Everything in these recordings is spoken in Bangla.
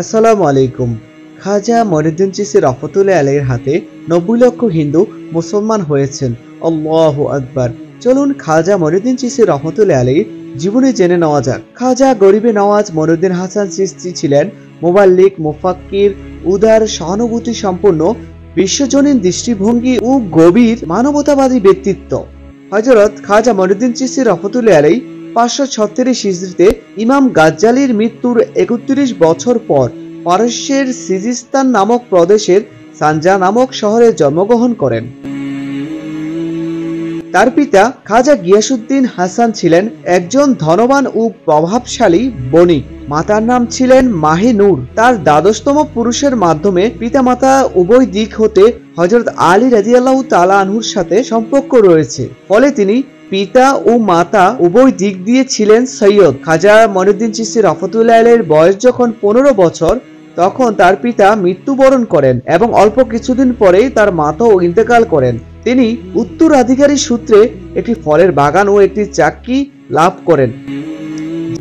আসসালামু আলাইকুম। খাজা মঈনুদ্দিন চিশতি রহমতুল্লাহ আলাইহির হাতে ৯০ লক্ষ হিন্দু মুসলমান হয়েছেন। আল্লাহু আকবার। চলুন খাজা মঈনুদ্দিন চিশতি রহমতুল্লাহ আলাইহির জীবনী জেনে নেওয়া যাক। খাজা গরিবে নওয়াজ মঈনুদ্দিন হাসান চিশতি ছিলেন মুবাল্লিগ, মুফাক্কির, উদার, সহানুভূতি সম্পন্ন, বিশ্বজনীন দৃষ্টিভঙ্গি ও গভীর মানবতাবাদী ব্যক্তিত্ব। হযরত খাজা মঈনুদ্দিন চিশতি রহমতুল্লাহ আলাইহি ৫৩৬ হিজরিতে ইমাম গাজ্জালির মৃত্যুর ৩১ বছর পর পারস্যের সিজিস্তান নামক প্রদেশের সানজা নামক শহরে জন্মগ্রহণ করেন। তার পিতা খাজা গিয়াসউদ্দিন হাসান ছিলেন একজন ধনবান ও প্রভাবশালী বণিক। মাতার নাম ছিলেন মাহে নূর। তার দ্বাদশতম পুরুষের মাধ্যমে পিতামাতা উভয় দিক হতে হযরত আলী রাদিয়াল্লাহু তাআলা আনহুর সাথে সম্পর্ক রয়েছে, ফলে তিনি পিতা ও মাতা উভয় দিক দিয়ে ছিলেন সৈয়দ। খাজা মঈনুদ্দিন চিশতি রহমতুল্লাহ আলাইহির বয়স যখন ১৫ বছর, তখন তার পিতা মৃত্যুবরণ করেন এবং অল্প কিছুদিন পরেই তার মাতাও ইন্তেকাল করেন। তিনি উত্তরাধিকারী সূত্রে একটি ফলের বাগান ও একটি চাকরি লাভ করেন,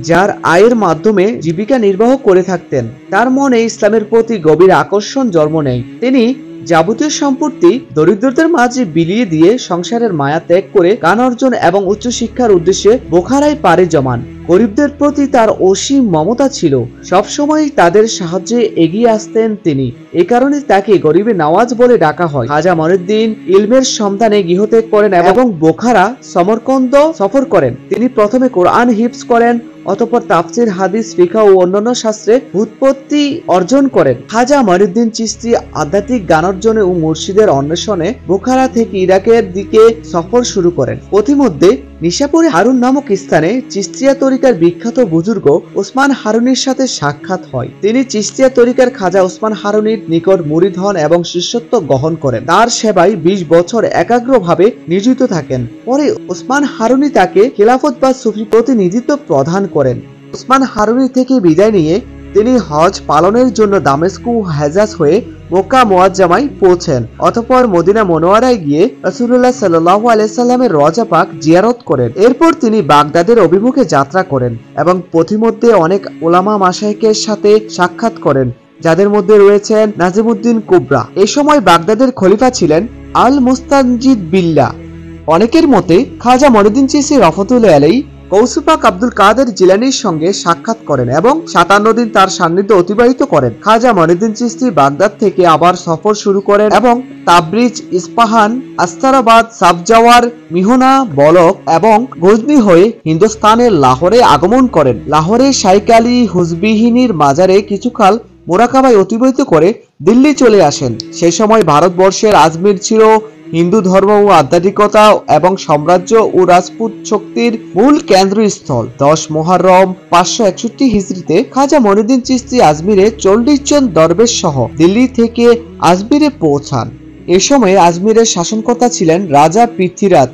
যার আয়ের মাধ্যমে জীবিকা নির্বাহ করে থাকতেন। তার মনে ইসলামের প্রতি গভীর আকর্ষণ জন্ম নেয়। তিনি যাবতীয় সম্পত্তি দরিদ্রদের মাঝে বিলিয়ে দিয়ে সংসারের মায়া ত্যাগ করে জ্ঞান অর্জন এবং উচ্চশিক্ষার উদ্দেশ্যে বোখারায় পাড়ি জমান। গরিবদের প্রতি তার অসীম মমতা ছিল, সবসময় তাদের সাহায্যে এগিয়ে আসতেন তিনি। এ কারণে তাকে গরিবে নওয়াজ বলে ডাকা হয়। খাজা মঈনুদ্দিন ইলমের সন্ধানে গৃহত্যাগ করেন এবং বোখারা, সমরকন্দ সফর করেন। তিনি প্রথমে কোরআন হিফজ করেন, অতঃপর তাফসির, হাদিস, ফিকহ ও অন্যান্য শাস্ত্রে ব্যুৎপত্তি অর্জন করেন। খাজা মঈনুদ্দিন চিশতি আধ্যাত্মিক জ্ঞান অর্জনে ও মুর্শিদের অন্বেষণে বোখারা থেকে ইরাকের দিকে সফর শুরু করেন। পথিমধ্যে নিশাপুরে হারুন নামক স্থানে চিশতিয়া তরিকার বিখ্যাত বুজুর্গ ওসমান হারুনির সাথে সাক্ষাৎ হয়। তিনি চিশতিয়া তরিকার খাজা ওসমান হারুনির নিকট মুরিদ হন এবং শিষ্যত্ব গ্রহণ করেন। তার সেবায় ২০ বছর একাগ্রভাবে নিয়োজিত থাকেন। পরে ওসমান হারুনি তাকে খিলাফত বা সুফি প্রতিনিধিত্ব প্রদান করেন। ওসমান হারুনি থেকে বিদায় নিয়ে তিনি হজ পালনের জন্য দামেস্ক ও হেজাজ হয়ে মক্কা মুআজ্জামায় পৌঁছেন। অতঃপর মদিনা মুনাওয়ারায় গিয়ে রাসূলুল্লাহ সাল্লাল্লাহু আলাইহি সাল্লামের রওজা পাক জিয়ারত করেন। এরপর তিনি বাগদাদের অভিমুখে যাত্রা করেন এবং পথিমধ্যে অনেক উলামা মাশায়েখের সাথে সাক্ষাৎ করেন, যাদের মধ্যে রয়েছেন নাজিমউদ্দিন কুবরা। এই সময় বাগদাদের খলিফা ছিলেন আল মুস্তানজিদ বিল্লাহ। অনেকের মতে খাজা মঈনুদ্দিন চিশতি রহমতুল্লাহ আলাইহি কৌসুপাক আব্দুল কাদের জিলানীর সঙ্গে সাক্ষাৎ করেন এবং ৫৭ দিন তার সান্নিধ্যে অতিবাহিত করেন। খাজা মঈনুদ্দিন চিশতি বাগদাদ থেকে আবার সফর শুরু করেন এবং তাবরিজ, ইস্পাহান, আস্তারাবাদ, সাবজাওয়ার, মিহনা, বলক এবং গজনি হয়ে হিন্দুস্তানের লাহোরে আগমন করেন। লাহোরে শাইখ আলী হুজবিহিনীর মাজারে কিছুকাল মোরাকাবায় অতিবাহিত করে দিল্লি চলে আসেন। সেই সময় ভারতবর্ষের আজমির ছিল হিন্দু ধর্ম ও আধ্যাত্মিকতা এবং সাম্রাজ্য ও রাজপুত শক্তির মূল কেন্দ্রস্থল। ১০ মুহররম ৫৬১ হিজরিতে খাজা মঈনুদ্দিন চিশতি আজমিরে ৪০ জন দরবেশ সহ দিল্লি থেকে আজমিরে পৌঁছান। এ সময় আজমিরের শাসনকর্তা ছিলেন রাজা পৃথ্বীরাজ।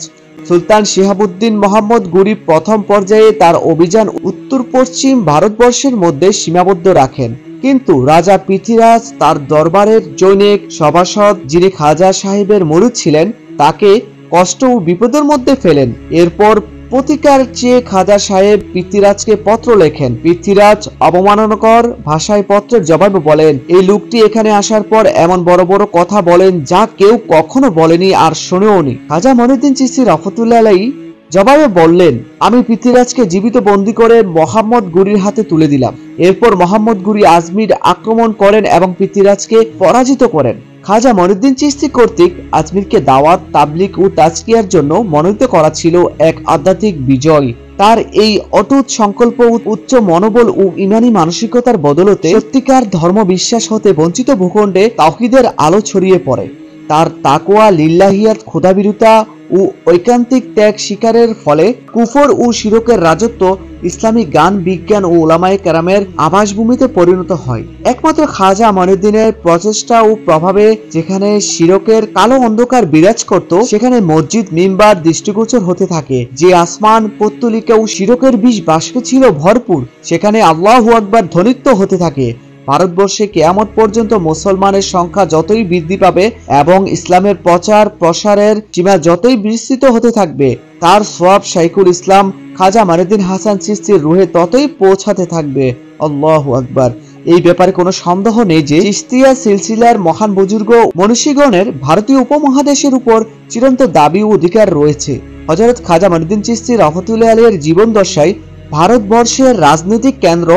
সুলতান শিহাবুদ্দিন মোহাম্মদ গুরি প্রথম পর্যায়ে তার অভিযান উত্তর পশ্চিম ভারতবর্ষের মধ্যে সীমাবদ্ধ রাখেন, কিন্তু রাজা পৃথ্বীরাজ তার দরবারের জনৈক সভাসদ, যিনি খাজা সাহেবের মুরিদ ছিলেন, তাকে কষ্ট ও বিপদের মধ্যে ফেলেন। এরপর প্রতিকার চেয়ে খাজা সাহেব পৃথ্বীরাজকে পত্র লেখেন। পৃথ্বীরাজ অবমাননাকর ভাষায় পত্রের জবাবে বলেন, এই লোকটি এখানে আসার পর এমন বড় বড় কথা বলেন যা কেউ কখনো বলেনি আর শুনেওনি। খাজা মঈনুদ্দিন চিশতি রহমতুল্লাহ আলাইহি জবাবে বললেন, আমি পৃথ্বীরাজকে জীবিত বন্দী করে মোহাম্মদ গুরির হাতে তুলে দিলাম। এরপর মোহাম্মদ গুরি আজমির আক্রমণ করেন এবং পৃথ্বীরাজকে পরাজিত করেন। খাজা মঈনুদ্দিন চিশতি কর্তৃক আজমিরকে দাওয়াত, তাবলিগ ও তাজকিয়ার জন্য মনোনীত করা ছিল এক আধ্যাত্মিক বিজয়। তার এই অটুট সংকল্প, উচ্চ মনোবল ও ইমানি মানসিকতার বদলতে সত্যিকার ধর্ম বিশ্বাস হতে বঞ্চিত ভূখণ্ডে তাওহীদের আলো ছড়িয়ে পড়ে। তার তাকওয়া, লিল্লাহিয়াত, খোদাভীরুতা ও ঐকান্তিক ত্যাগ স্বীকারের ফলে কুফর ও শিরকের রাজত্ব ইসলামী জ্ঞান, বিজ্ঞান ও উলামায়ে কেরামের আবাসভূমিতে পরিণত হয়। একমাত্র খাজা মঈনুদ্দিনের প্রচেষ্টা ও প্রভাবে যেখানে শিরকের কালো অন্ধকার বিরাজ করত, সেখানে মসজিদ, মিম্বার দৃষ্টিগোচর হতে থাকে। যে আসমান, পত্তলিকা ও শিরকের বিষ বাষ্পে ছিল ভরপুর, সেখানে আল্লাহু আকবার ধ্বনিত হতে থাকে। ভারতবর্ষে কিয়ামত পর্যন্ত মুসলমানের সংখ্যা যতই বৃদ্ধি পাবে এবং ইসলামের প্রচার প্রসারের সীমা যতই বিস্তৃত হতে থাকবে, তার সওয়াব শাইখুল ইসলাম খাজা মঈনুদ্দিন হাসান চিশতির রুহে ততই পৌঁছাতে থাকবে। আল্লাহু আকবার। এই ব্যাপারে কোনো সন্দেহ নেই যে চিশতিয়া সিলসিলার মহান বুজুর্গ মনীষীগণের ভারতীয় উপমহাদেশের উপর চিরন্তন দাবি ও অধিকার রয়েছে। হযরত খাজা মঈনুদ্দিন চিশতি রহমাতুল্লাহি আলাইহির জীবন দশায় ভারতবর্ষের রাজনৈতিক কেন্দ্র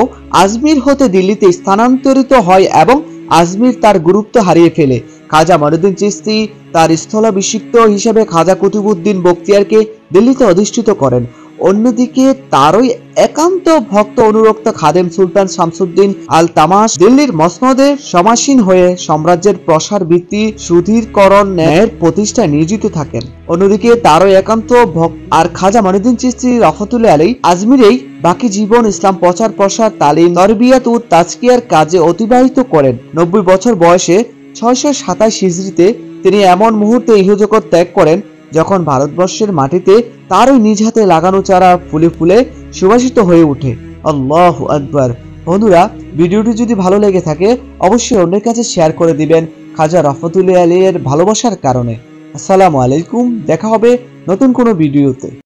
আজমির হতে দিল্লিতে স্থানান্তরিত হয় এবং আজমির তার গুরুত্ব হারিয়ে ফেলে। খাজা মঈনুদ্দিন চিশতি তার স্থলাভিষিক্ত হিসেবে খাজা কুতুবউদ্দিন বখতিয়ারকে দিল্লিতে অধিষ্ঠিত করেন। অন্যদিকে তারই একান্ত ভক্ত অনুরক্ত খাদেম সুলতান শামসুদ্দিন আল তামাশ দিল্লির মসনদে সমাসীন হয়ে সাম্রাজ্যের প্রসার ভিত্তি সুদৃঢ়করণ ন্যায়ের প্রতিষ্ঠায় নিয়োজিত থাকেন। অন্যদিকে তারই একান্ত ভক্ত আর খাজা মঈনুদ্দিন চিশতি রহমাতুল্লাহি আলাইহি আজমিরেই বাকি জীবন ইসলাম প্রচার প্রসার তালিম তরবিয়াত ও তাজকিয়ার কাজে অতিবাহিত করেন। 90 বছর বয়সে 627 হিজরিতে তিনি এমন মুহূর্তে ইহজগৎ ত্যাগ করেন যখন ভারতবর্ষের মাটিতে তারই নিজ হাতে লাগানো চারা ফুলে ফুলে সুবাসিত হয়ে ওঠে। আল্লাহু আকবার। বন্ধুরা, ভিডিওটি যদি ভালো লেগে থাকে অবশ্যই অন্যের কাছে শেয়ার করে দিবেন খাজা রহমাতুল্লাহি আলাইহির ভালোবাসার কারণে। আসসালামু আলাইকুম। দেখা হবে নতুন কোনো ভিডিওতে।